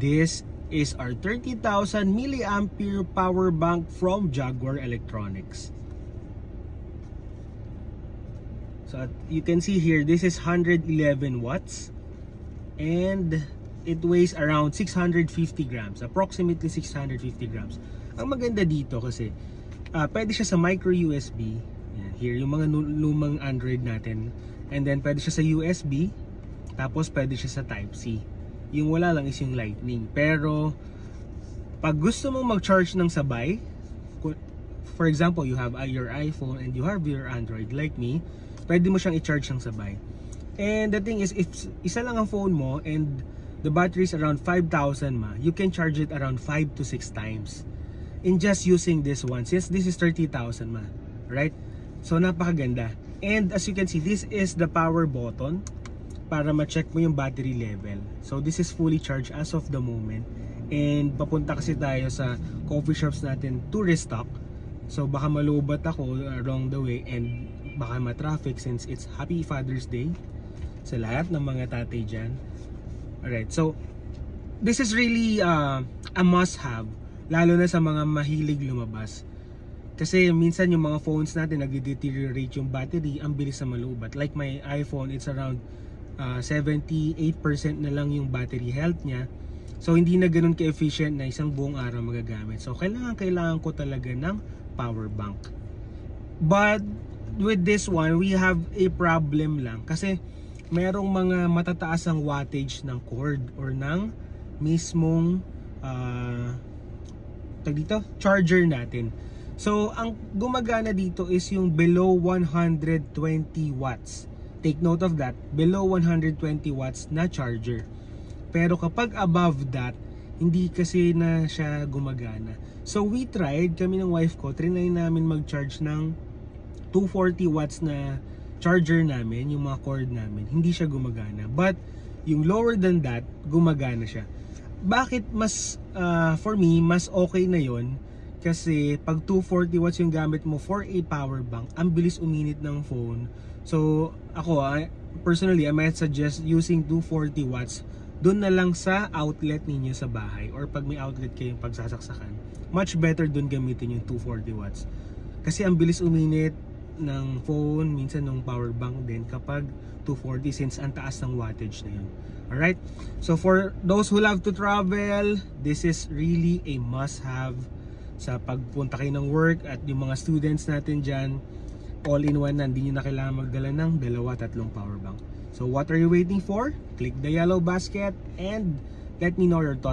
This is our 30,000 milliampere power bank from Jaguar Electronics. So you can see here, this is 111 watts and it weighs around 650 grams, approximately 650 grams. Ang maganda dito kasi pwede siya sa micro USB. Yan, here yung mga lumang Android natin, and then pwede siya sa USB, tapos pwede siya sa Type-C. Yung wala lang is yung Lightning. Pero pag gusto mong mag-charge ng sabay, for example, you have your iPhone and you have your Android like me, pwede mo siyang i-charge ng sabay. And the thing is, if isa lang ang phone mo and the battery is around 5,000 you can charge it around 5 to 6 times in just using this one, since this is 30,000 right? So napakaganda. And as you can see, this is the power button para ma-check mo yung battery level. So this is fully charged as of the moment, and papunta kasi tayo sa coffee shops natin to restock. So baka malubat ako along the way and baka ma-traffic since it's Happy Father's Day sa lahat ng mga tatay dyan. Alright, so this is really a must-have, lalo na sa mga mahilig lumabas. Kasi minsan yung mga phones natin nag-deteriorate yung battery, ang bilis na malubat. Like my iPhone, it's around 78% na lang yung battery health niya. So hindi na ganoon ka-efficient na isang buong araw magagamit. So kailangan ko talaga ng power bank. But with this one, we have a problem lang kasi merong mga matataas ang wattage ng cord or ng mismong charger natin. So ang gumagana dito is yung below 120 watts. Take note of that, below 120 watts na charger. Pero kapag above that, hindi kasi na siya gumagana. So we tried, kami ng wife ko, trinay namin mag-charge ng 240 watts na charger namin, yung mga cord namin, hindi siya gumagana. But yung lower than that, gumagana siya. Bakit mas, for me, mas okay na yon? Kasi pag 240 watts yung gamit mo for a power bank, ang bilis uminit ng phone. So ako, personally, I might suggest using 240 watts doon na lang sa outlet ninyo sa bahay, or pag may outlet kayong pagsasaksakan, much better doon gamitin yung 240 watts. Kasi ang bilis uminit ng phone, minsan ng power bank din kapag 240, since ang taas ng wattage na yun. Alright, so for those who love to travel, this is really a must-have sa pagpunta kayo ng work, at yung mga students natin dyan, all-in-one na, hindi nyo na kailangan magdala ng 2-3 power bank. So what are you waiting for? Click the yellow basket and let me know your thoughts.